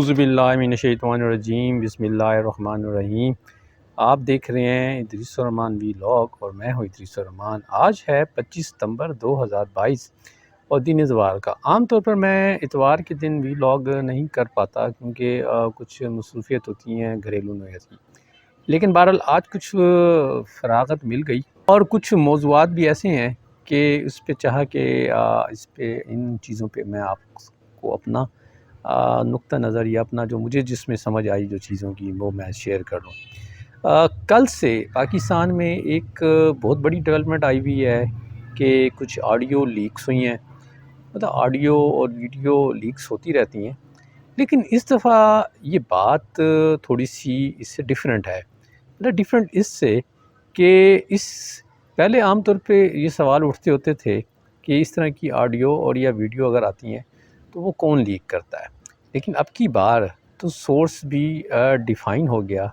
اعوذ باللہ من الشیطان الرجیم، بسم اللہ الرحمن الرحیم۔ آپ دیکھ رہے ہیں ادریس الرحمان ویلاگ اور میں ہوں ادریس الرحمان۔ آج ہے 25 ستمبر 2022 اور دن اتوار کا۔ عام طور پر میں اتوار کے دن ویلاگ نہیں کر پاتا کیونکہ کچھ مصروفیت ہوتی ہیں گھریلو نوعیت کی، لیکن بہرحال آج کچھ فراغت مل گئی اور کچھ موضوعات بھی ایسے ہیں کہ اس پہ چاہا کہ ان چیزوں پہ میں آپ کو اپنا نقطہ نظر یا اپنا جو مجھے جس میں سمجھ آئی جو چیزوں کی وہ میں شیئر کر لوں۔ کل سے پاکستان میں ایک بہت بڑی ڈیولپمنٹ آئی ہوئی ہے کہ کچھ آڈیو لیکس ہوئی ہیں، مطلب آڈیو اور ویڈیو لیکس ہوتی رہتی ہیں، لیکن اس دفعہ یہ بات تھوڑی سی اس سے ڈیفرنٹ ہے۔ مطلب ڈیفرنٹ اس سے کہ پہلے عام طور پہ یہ سوال اٹھتے ہوتے تھے کہ اس طرح کی آڈیو اور یا ویڈیو اگر آتی ہیں تو وہ کون لیک کرتا ہے، لیکن اب کی بار تو سورس بھی ڈیفائن ہو گیا،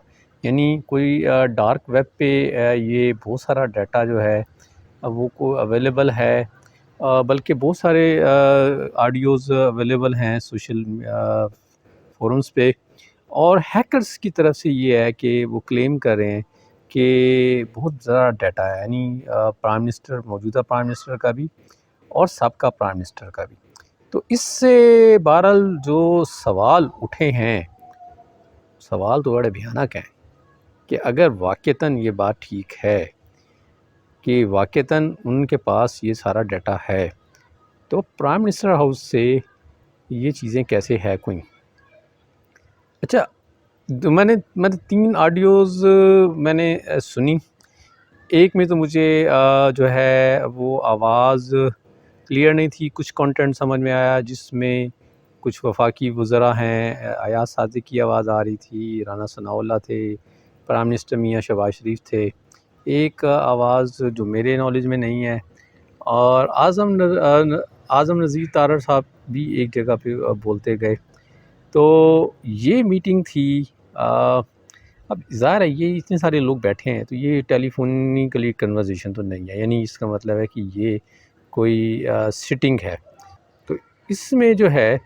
یعنی کوئی ڈارک ویب پہ یہ بہت سارا ڈیٹا جو ہے وہ کو اویلیبل ہے، بلکہ بہت سارے آڈیوز اویلیبل ہیں سوشل فورمز پہ، اور ہیکرز کی طرف سے یہ ہے کہ وہ کلیم کر رہے ہیں کہ بہت زیادہ ڈیٹا ہے، یعنی پرائم منسٹر، موجودہ پرائم منسٹر کا بھی اور سابقہ پرائم منسٹر کا بھی۔ تو اس سے بہرحال جو سوال اٹھے ہیں، سوال تو بڑے بھیانک ہیں کہ اگر واقعتاً یہ بات ٹھیک ہے کہ واقعتاً ان کے پاس یہ سارا ڈیٹا ہے تو پرائم منسٹر ہاؤس سے یہ چیزیں کیسے ہیک ہوئیں۔ اچھا، میں نے 3 آڈیوز میں نے سنی۔ ایک میں تو مجھے جو ہے وہ آواز کلیئر نہیں تھی، کچھ کنٹینٹ سمجھ میں آیا جس میں کچھ وفاقی وزراء ہیں، ایاز صادق کی آواز آ رہی تھی، رانا ثناء اللہ تھے، پرائم منسٹر میاں شہباز شریف تھے۔ ایک آواز جو میرے نالج میں نہیں ہے، اور اعظم نذیر تارڑ صاحب بھی ایک جگہ پہ بولتے گئے۔ تو یہ میٹنگ تھی۔ اب ظاہر ہے یہ اتنے سارے لوگ بیٹھے ہیں تو یہ ٹیلی فونیکلی کنورزیشن تو نہیں ہے، یعنی اس کا مطلب ہے کہ یہ کوئی سٹنگ ہے۔ تو اس میں جو ہے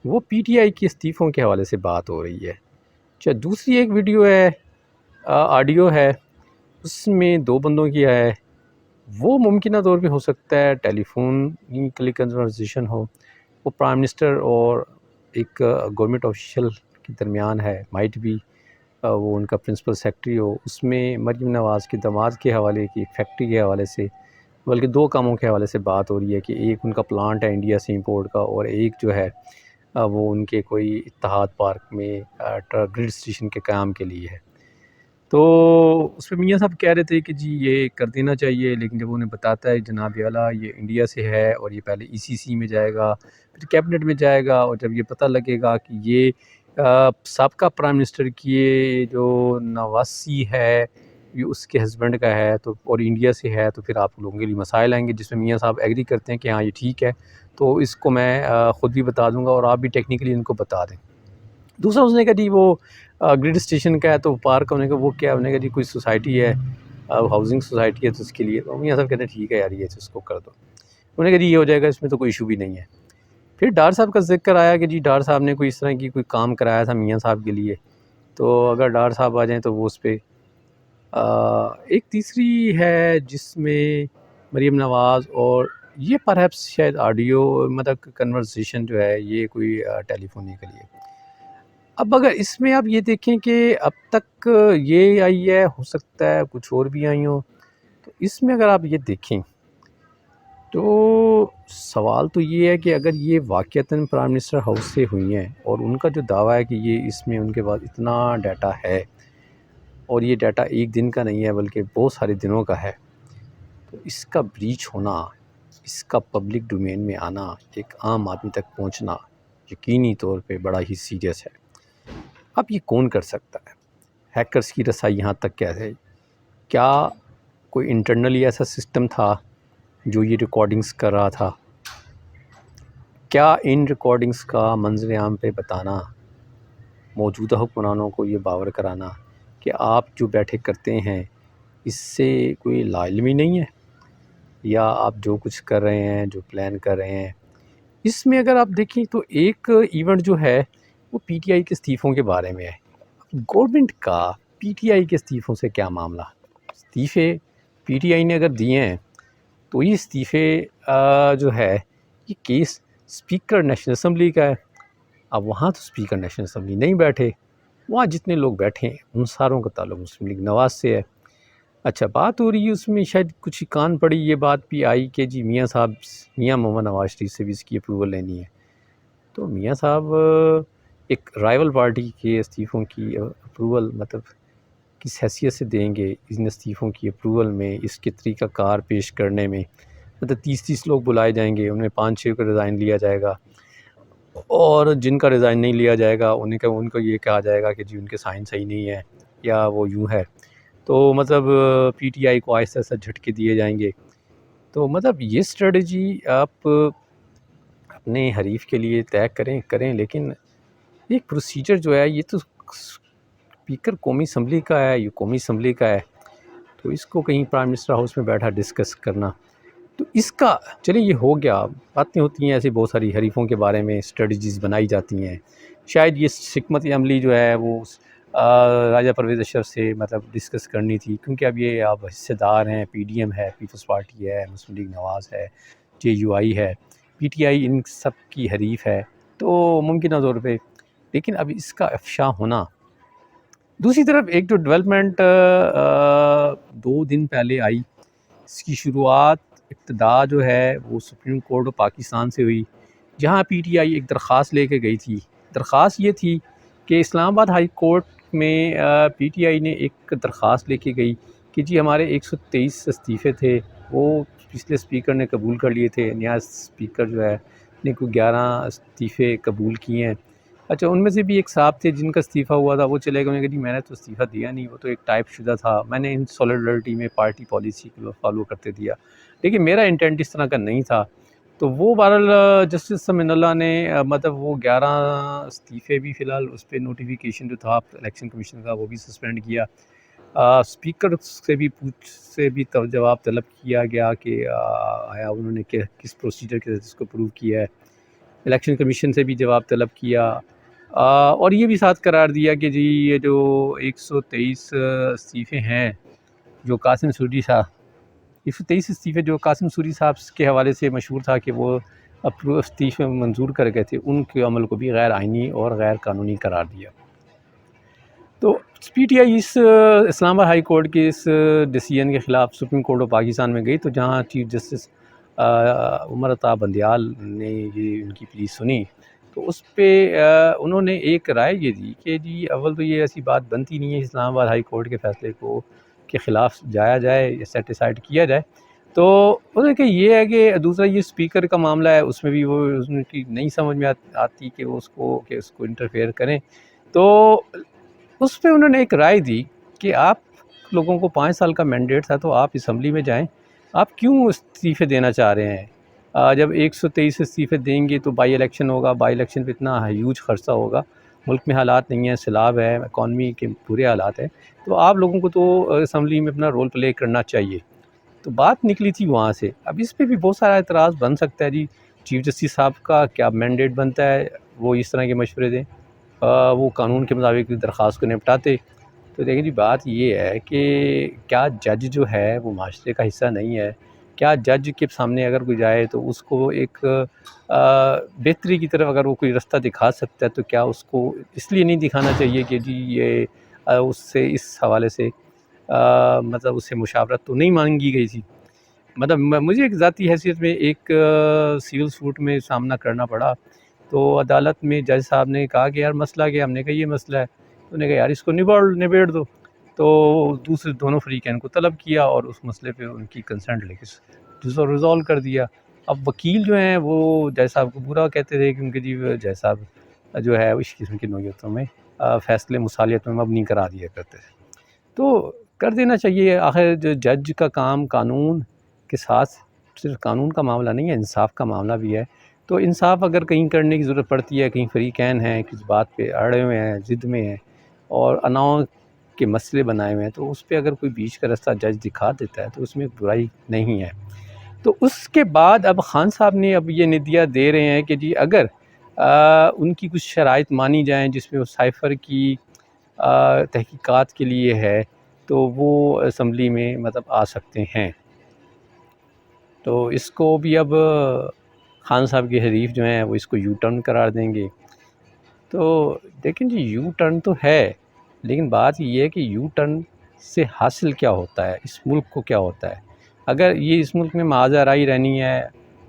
وہ پی ٹی آئی کے استعفوں کے حوالے سے بات ہو رہی ہے۔ اچھا، دوسری ایک ویڈیو ہے، آڈیو ہے، اس میں 2 بندوں کی ہے، وہ ممکنہ طور پہ ہو سکتا ہے ٹیلی فونیکلی کنورزیشن ہو، وہ پرائم منسٹر اور ایک گورنمنٹ آفیشیل کے درمیان ہے، مائٹ بھی وہ ان کا پرنسپل سیکرٹری ہو۔ اس میں مریم نواز کے داماد کے حوالے کی، ایک فیکٹری کے حوالے سے، بلکہ 2 کاموں کے حوالے سے بات ہو رہی ہے کہ ایک ان کا پلانٹ ہے انڈیا سے امپورٹ کا، اور ایک جو ہے وہ ان کے کوئی اتحاد پارک میں گریڈ اسٹیشن کے قیام کے لیے ہے۔ تو اس پہ میاں صاحب کہہ رہے تھے کہ جی یہ کر دینا چاہیے، لیکن جب انہیں بتاتا ہے جناب اعلیٰ یہ انڈیا سے ہے اور یہ پہلے ای سی سی میں جائے گا، پھر کیبنٹ میں جائے گا، اور جب یہ پتہ لگے گا کہ یہ سابقہ پرائم منسٹر کی جو نواسی ہے یہ اس کے ہسبینڈ کا ہے تو اور انڈیا سے ہے، تو پھر آپ لوگوں کے لیے مسائل آئیں گے، جس میں میاں صاحب ایگری کرتے ہیں کہ ہاں یہ ٹھیک ہے، تو اس کو میں خود بھی بتا دوں گا اور آپ بھی ٹیکنیکلی ان کو بتا دیں۔ دوسرا اس نے کہا جی وہ گریڈ اسٹیشن کا ہے تو پارک ہونے کا وہ کیا، انہوں نے کہا جی کوئی سوسائٹی ہے، ہاؤسنگ سوسائٹی ہے تو اس کے لیے، تو میاں صاحب کہتے ہیں ٹھیک ہے یار یہ اس کو کر دو، انہوں نے کہا جی یہ ہو جائے گا، اس میں تو کوئی ایشو بھی نہیں ہے۔ پھر ڈار صاحب کا ذکر آیا کہ جی ڈار صاحب نے کوئی اس طرح کی کوئی کام کرایا تھا میاں صاحب کے لیے، تو اگر ڈار صاحب آ جائیں تو وہ اس پہ۔ ایک تیسری ہے جس میں مریم نواز اور یہ پرہیپس شاید آڈیو مطلب کنورسیشن جو ہے یہ کوئی ٹیلی فونی کے لیے۔ اب اگر اس میں آپ یہ دیکھیں کہ اب تک یہ آئی ہے، ہو سکتا ہے کچھ اور بھی آئی ہوں، تو اس میں اگر آپ یہ دیکھیں تو سوال تو یہ ہے کہ اگر یہ واقعتاً پرائم منسٹر ہاؤس سے ہوئی ہیں اور ان کا جو دعویٰ ہے کہ یہ اس میں ان کے پاس اتنا ڈیٹا ہے اور یہ ڈیٹا ایک دن کا نہیں ہے بلکہ بہت سارے دنوں کا ہے، تو اس کا بریچ ہونا، اس کا پبلک ڈومین میں آنا، ایک عام آدمی تک پہنچنا یقینی طور پہ بڑا ہی سیریس ہے۔ اب یہ کون کر سکتا ہے؟ ہیکرز کی رسائی یہاں تک کیسے؟ کیا کوئی انٹرنلی ایسا سسٹم تھا جو یہ ریکارڈنگز کر رہا تھا؟ کیا ان ریکارڈنگز کا منظر عام پہ بتانا، موجودہ حکمرانوں کو یہ باور کرانا کہ آپ جو بیٹھے کرتے ہیں اس سے کوئی لا علمی نہیں ہے، یا آپ جو کچھ کر رہے ہیں، جو پلان کر رہے ہیں؟ اس میں اگر آپ دیکھیں تو ایک ایونٹ جو ہے وہ پی ٹی آئی کے استعفوں کے بارے میں ہے۔ گورنمنٹ کا پی ٹی آئی کے استعفوں سے کیا معاملہ؟ استعفے پی ٹی آئی نے اگر دیے ہیں تو یہ استعفے جو ہے یہ کیس اسپیکر نیشنل اسمبلی کا ہے۔ اب وہاں تو اسپیکر نیشنل اسمبلی نہیں بیٹھے، وہاں جتنے لوگ بیٹھے ہیں ان ساروں کا تعلق مسلم لیگ نواز سے ہے۔ اچھا بات ہو رہی ہے اس میں، شاید کچھ کان پڑی یہ بات بھی آئی کہ جی میاں صاحب، میاں محمد نواز شریف سے بھی اس کی اپروول لینی ہے۔ تو میاں صاحب ایک رائیول پارٹی کے استعفوں کی اپروول مطلب کس حیثیت سے دیں گے؟ ان استعفوں کی اپروول میں، اس کے طریقہ کار پیش کرنے میں مطلب 30 لوگ بلائے جائیں گے، ان میں 5-6 کا ریزائن لیا جائے گا، اور جن کا ریزائن نہیں لیا جائے گا ان کو یہ کہا جائے گا کہ جی ان کے سائن صحیح نہیں ہے یا وہ یوں ہے۔ تو مطلب پی ٹی آئی کو آہستہ آہستہ جھٹکے دیے جائیں گے۔ تو مطلب یہ اسٹریٹجی آپ اپنے حریف کے لیے طے کریں، لیکن ایک پروسیجر جو ہے یہ تو اسپیکر قومی اسمبلی کا ہے، یہ قومی اسمبلی کا ہے، تو اس کو کہیں پرائم منسٹر ہاؤس میں بیٹھا ڈسکس کرنا، تو اس کا چلیں یہ ہو گیا۔ باتیں ہوتی ہیں ایسی بہت ساری حریفوں کے بارے میں، اسٹریٹجیز بنائی جاتی ہیں، شاید یہ حکمت عملی جو ہے وہ راجہ پرویز اشرف سے مطلب ڈسکس کرنی تھی، کیونکہ اب یہ آپ حصہ دار ہیں، پی ڈی ایم ہے، پیپلز پارٹی ہے، مسلم لیگ نواز ہے، جے یو آئی ہے، پی ٹی آئی ان سب کی حریف ہے، تو ممکنہ طور پہ، لیکن اب اس کا افشا ہونا۔ دوسری طرف ایک جو ڈیولپمنٹ 2 دن پہلے آئی، اس کی شروعات ابتدا جو ہے وہ سپریم کورٹ آف پاکستان سے ہوئی، جہاں پی ٹی آئی ایک درخواست لے کے گئی تھی۔ درخواست یہ تھی کہ اسلام آباد ہائی کورٹ میں پی ٹی آئی نے ایک درخواست لے کے گئی کہ جی ہمارے 123 استعفے تھے، وہ پچھلے اسپیکر نے قبول کر لیے تھے، نیا اسپیکر جو ہے نے کوئی 11 استعفے قبول کیے ہیں۔ اچھا ان میں سے بھی ایک صاحب تھے جن کا استعفیٰ ہوا تھا، وہ چلے گئے، انہوں نے کہا جی میں نے تو استعفیٰ دیا نہیں، وہ تو ایک ٹائپ شدہ تھا، میں نے ان سولیڈرٹی میں پارٹی پالیسی کو فالو کرتے دیا، لیکن میرا انٹینٹ اس طرح کا نہیں تھا۔ تو وہ بہرحال جسٹس سمن اللہ نے مطلب وہ 11 استعفے بھی فی الحال اس پہ نوٹیفیکیشن جو تھا الیکشن کمیشن کا وہ بھی سسپینڈ کیا۔ اسپیکر سے بھی جواب طلب کیا گیا کہ آیا انہوں نے کس پروسیجر کے تحت اس کو پروو کیا ہے۔ الیکشن کمیشن سے بھی جواب طلب کیا، اور یہ بھی ساتھ قرار دیا کہ جی یہ جو 123 استعفے ہیں جو قاسم سوری صاحب 123 استعفے جو قاسم سوری صاحب کے حوالے سے مشہور تھا کہ وہ استعفے منظور کر گئے تھے، ان کے عمل کو بھی غیر آئینی اور غیر قانونی قرار دیا۔ تو پی ٹی آئی اس اسلام آباد ہائی کورٹ کے اس ڈیسیژن کے خلاف سپریم کورٹ آف پاکستان میں گئی، تو جہاں چیف جسٹس عمر عطا بندیال نے یہ ان کی پلیز سنی، تو اس پہ انہوں نے ایک رائے یہ دی کہ جی اول تو یہ ایسی بات بنتی نہیں ہے اسلام آباد ہائی کورٹ کے فیصلے کو کے خلاف جایا جائے یا سیٹیسائڈ کیا جائے۔ تو انہوں نے کہ یہ ہے کہ دوسرا یہ اسپیکر کا معاملہ ہے، اس میں بھی وہ ان کی نہیں سمجھ میں آتی کہ وہ اس کو انٹرفیئر کریں۔ تو اس پہ انہوں نے ایک رائے دی کہ آپ لوگوں کو 5 سال کا مینڈیٹ تھا، تو آپ اسمبلی میں جائیں، آپ کیوں استعفے دینا چاہ رہے ہیں؟ جب 123 استعفے دیں گے تو بائی الیکشن ہوگا، بائی الیکشن پہ اتنا ہیوج خرچہ ہوگا، ملک میں حالات نہیں ہیں، سیلاب ہے، اکانومی کے برے حالات ہیں، تو آپ لوگوں کو تو اسمبلی میں اپنا رول پلے کرنا چاہیے۔ تو بات نکلی تھی وہاں سے۔ اب اس پہ بھی بہت سارا اعتراض بن سکتا ہے، جی چیف جسٹس صاحب کا کیا مینڈیٹ بنتا ہے وہ اس طرح کے مشورے دیں، وہ قانون کے مطابق درخواست کو نپٹاتے۔ تو دیکھیں جی بات یہ ہے کہ کیا جج جو ہے وہ معاشرے کا حصہ نہیں ہے؟ کیا جج کے سامنے اگر کوئی جائے تو اس کو ایک بہتری کی طرف اگر وہ کوئی رستہ دکھا سکتا ہے، تو کیا اس کو اس لیے نہیں دکھانا چاہیے کہ جی یہ اس سے اس حوالے سے مطلب اس سے مشاورت تو نہیں مانگی گئی تھی؟ مطلب مجھے ایک ذاتی حیثیت میں ایک سول سوٹ میں سامنا کرنا پڑا، تو عدالت میں جج صاحب نے کہا کہ یار مسئلہ کیا؟ ہم نے کہا یہ مسئلہ ہے، تو نے کہا یار اس کو نبیڑ دو۔ تو دوسرے دونوں فریقین کو طلب کیا اور اس مسئلے پہ ان کی کنسنٹ لے کے ریزالو کر دیا۔ اب وکیل جو ہیں وہ جج صاحب کو برا کہتے تھے کیونکہ جی جج صاحب جو ہے اس قسم کی نوعیتوں میں فیصلے مصالحت میں مبنی کرا دیا کرتے تھے، تو کر دینا چاہیے۔ آخر جو جج کا کام قانون کے ساتھ صرف قانون کا معاملہ نہیں ہے، انصاف کا معاملہ بھی ہے، تو انصاف اگر کہیں کرنے کی ضرورت پڑتی ہے، کہیں فریقین ہیں کس بات پہ اڑے ہوئے ہیں، ضد میں ہیں اور اناؤں کے مسئلے بنائے ہوئے ہیں، تو اس پہ اگر کوئی بیچ کا رستہ جج دکھا دیتا ہے تو اس میں برائی نہیں ہے۔ تو اس کے بعد اب خان صاحب نے اب یہ ندیہ دے رہے ہیں کہ جی اگر ان کی کچھ شرائط مانی جائیں جس میں وہ سائفر کی تحقیقات کے لیے ہے تو وہ اسمبلی میں مطلب آ سکتے ہیں۔ تو اس کو بھی اب خان صاحب کے حریف جو ہیں وہ اس کو یو ٹرن قرار دیں گے۔ تو دیکھیں جی، یو ٹرن تو ہے، لیکن بات یہ ہے کہ یو ٹرن سے حاصل کیا ہوتا ہے، اس ملک کو کیا ہوتا ہے۔ اگر یہ اس ملک میں معاذ رائی رہنی ہے،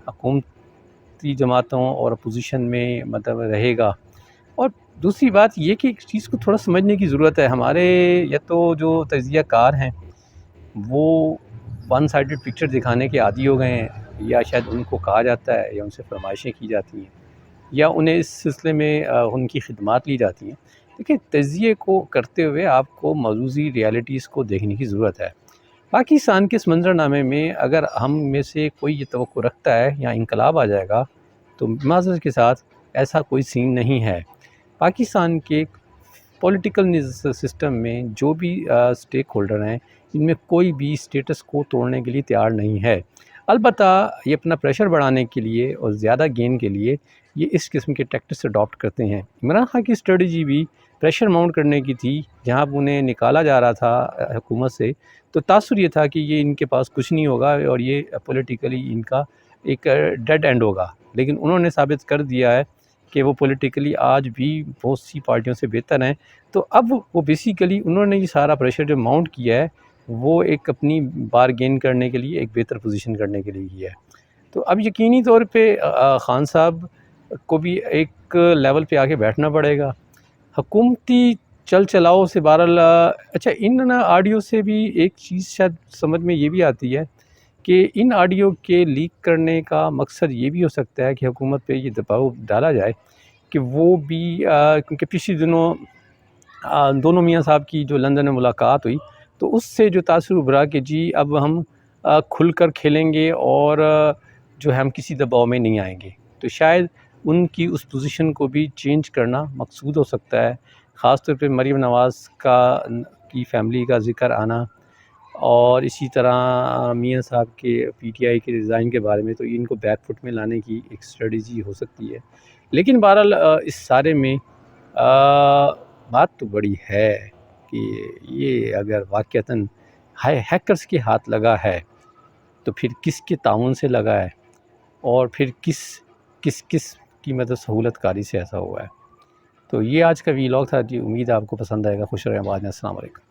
حکومتی جماعتوں اور اپوزیشن میں مطلب رہے گا۔ اور دوسری بات یہ کہ ایک چیز کو تھوڑا سمجھنے کی ضرورت ہے، ہمارے یا تو جو تجزیہ کار ہیں وہ ون سائیڈڈ پکچر دکھانے کے عادی ہو گئے ہیں، یا شاید ان کو کہا جاتا ہے یا ان سے فرمائشیں کی جاتی ہیں یا انہیں اس سلسلے میں ان کی خدمات لی جاتی ہیں۔ دیکھیں، تجزیے کو کرتے ہوئے آپ کو موجودی ریالٹیز کو دیکھنے کی ضرورت ہے۔ پاکستان کے اس منظرنامے میں اگر ہم میں سے کوئی یہ توقع رکھتا ہے یا انقلاب آ جائے گا تو معذرت کے ساتھ ایسا کوئی سین نہیں ہے۔ پاکستان کے پولیٹیکل سسٹم میں جو بھی سٹیک ہولڈر ہیں، ان میں کوئی بھی اسٹیٹس کو توڑنے کے لیے تیار نہیں ہے۔ البتہ یہ اپنا پریشر بڑھانے کے لیے اور زیادہ گین کے لیے یہ اس قسم کے ٹیکٹکس اڈاپٹ کرتے ہیں۔ عمران خان کی اسٹریٹجی بھی پریشر ماؤنٹ کرنے کی تھی، جہاں انہیں نکالا جا رہا تھا حکومت سے، تو تاثر یہ تھا کہ یہ ان کے پاس کچھ نہیں ہوگا اور یہ پولیٹیکلی ان کا ایک ڈیڈ اینڈ ہوگا۔ لیکن انہوں نے ثابت کر دیا ہے کہ وہ پولیٹیکلی آج بھی بہت سی پارٹیوں سے بہتر ہیں۔ تو اب وہ بیسیکلی انہوں نے یہ سارا پریشر جو ماؤنٹ کیا ہے وہ ایک اپنی بار گین کرنے کے لیے، ایک بہتر پوزیشن کرنے کے لیے کیا ہے۔ تو اب یقینی طور پہ خان صاحب کو بھی ایک لیول پہ آ کے بیٹھنا پڑے گا۔ حکومتی چل چلاؤ سے بہرحال اچھا، ان آڈیو سے بھی ایک چیز شاید سمجھ میں یہ بھی آتی ہے کہ ان آڈیو کے لیک کرنے کا مقصد یہ بھی ہو سکتا ہے کہ حکومت پہ یہ دباؤ ڈالا جائے کہ وہ بھی کیونکہ پچھلے دنوں دونوں میاں صاحب کی جو لندن میں ملاقات ہوئی تو اس سے جو تاثر ابھرا کہ جی اب ہم کھل کر کھیلیں گے اور جو ہے ہم کسی دباؤ میں نہیں آئیں گے، تو شاید ان کی اس پوزیشن کو بھی چینج کرنا مقصود ہو سکتا ہے۔ خاص طور پہ مریم نواز کی فیملی کا ذکر آنا اور اسی طرح میاں صاحب کے پی ٹی آئی کے ریزائن کے بارے میں، تو ان کو بیک فٹ میں لانے کی ایک اسٹریٹجی ہو سکتی ہے۔ لیکن بہرحال اس سارے میں بات تو بڑی ہے کہ یہ اگر واقعتاً ہیکرز کے ہاتھ لگا ہے تو پھر کس کے تعاون سے لگا ہے اور پھر کس کی مدد سہولت کاری سے ایسا ہوا ہے۔ تو یہ آج کا ویلاگ تھا جی، امید آپ کو پسند آئے گا۔ خوش رہیں، آباد رہیں، السلام علیکم۔